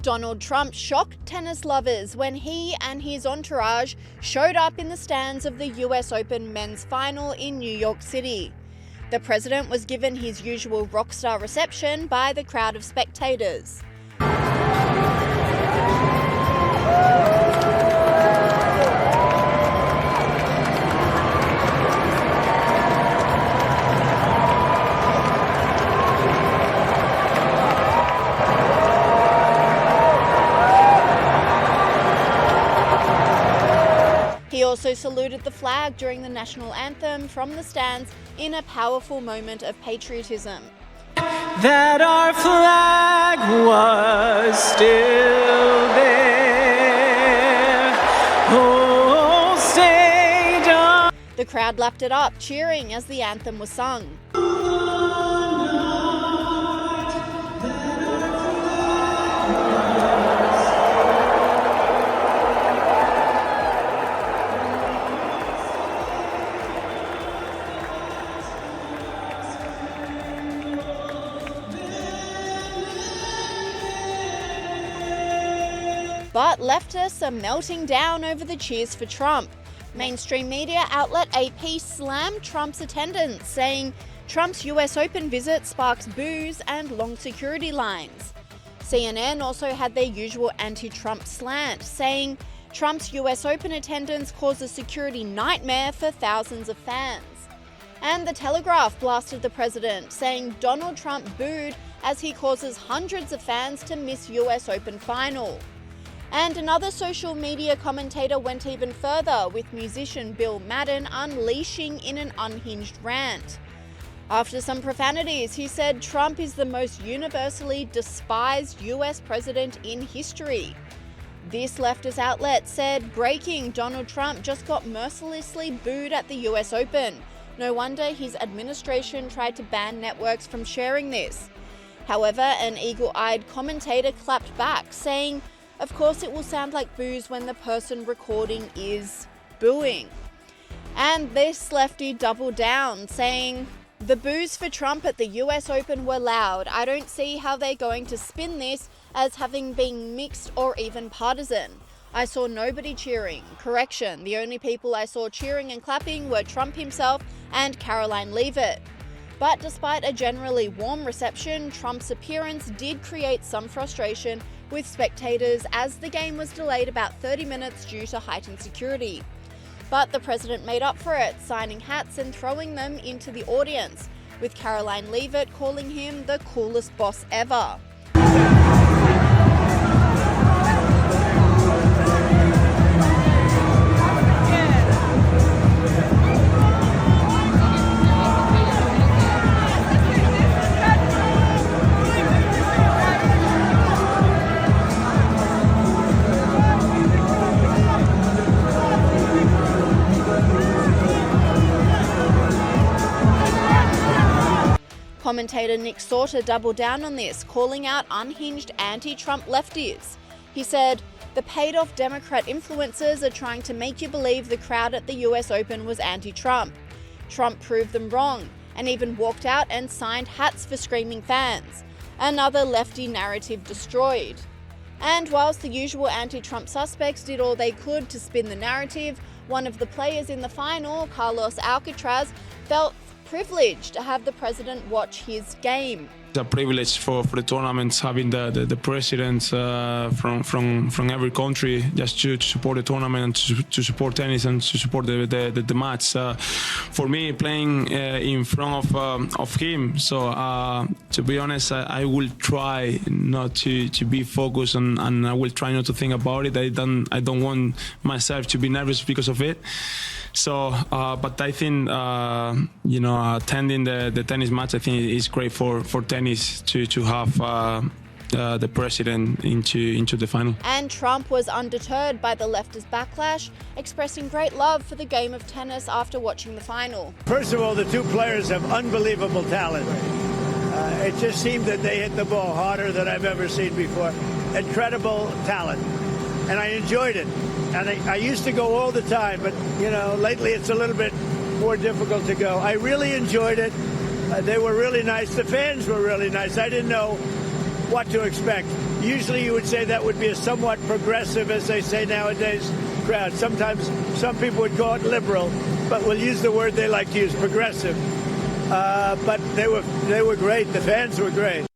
Donald Trump shocked tennis lovers when he and his entourage showed up in the stands of the US Open men's final in New York City. The president was given his usual rockstar reception by the crowd of spectators. He also saluted the flag during the national anthem from the stands in a powerful moment of patriotism. That our flag was still there. Oh, stay on. The crowd lapped it up, cheering as the anthem was sung. But leftists are melting down over the cheers for Trump. Mainstream media outlet AP slammed Trump's attendance, saying Trump's US Open visit sparks boos and long security lines. CNN also had their usual anti-Trump slant, saying Trump's US Open attendance caused a security nightmare for thousands of fans. And The Telegraph blasted the president, saying Donald Trump booed as he causes hundreds of fans to miss US Open final. And another social media commentator went even further, with musician Bill Madden unleashing in an unhinged rant. After some profanities, he said Trump is the most universally despised US president in history. This leftist outlet said, breaking, Donald Trump just got mercilessly booed at the US Open. No wonder his administration tried to ban networks from sharing this. However, an eagle-eyed commentator clapped back, saying, of course it will sound like boos when the person recording is booing. And this lefty doubled down, saying, the boos for Trump at the US Open were loud. I don't see how they're going to spin this as having been mixed or even partisan. I saw nobody cheering. Correction, the only people I saw cheering and clapping were Trump himself and Caroline Leavitt. But despite a generally warm reception, Trump's appearance did create some frustration with spectators as the game was delayed about 30 minutes due to heightened security. But the president made up for it, signing hats and throwing them into the audience, with Caroline Leavitt calling him the coolest boss ever. Commentator Nick Sauter doubled down on this, calling out unhinged anti-Trump lefties. He said, the paid-off Democrat influencers are trying to make you believe the crowd at the US Open was anti-Trump. Trump proved them wrong, and even walked out and signed hats for screaming fans. Another lefty narrative destroyed. And whilst the usual anti-Trump suspects did all they could to spin the narrative, one of the players in the final, Carlos Alcaraz, felt privileged to have the president watch his game. It's a privilege for the tournaments, having the presidents from every country just to support the tournament and to support tennis and to support the match. For me, playing in front of him, so to be honest, I will try not to be focused and I will try not to think about it. I don't want myself to be nervous because of it. So, but I think attending the tennis match, I think is great for tennis to have the president into the final. And Trump was undeterred by the leftist backlash, expressing great love for the game of tennis after watching the final. First of all, the two players have unbelievable talent. It just seemed that they hit the ball harder than I've ever seen before. Incredible talent, and I enjoyed it. And I used to go all the time, but, lately it's a little bit more difficult to go. I really enjoyed it. They were really nice. The fans were really nice. I didn't know what to expect. Usually you would say that would be a somewhat progressive, as they say nowadays, crowd. Sometimes some people would call it liberal, but we'll use the word they like to use, progressive. But they were great. The fans were great.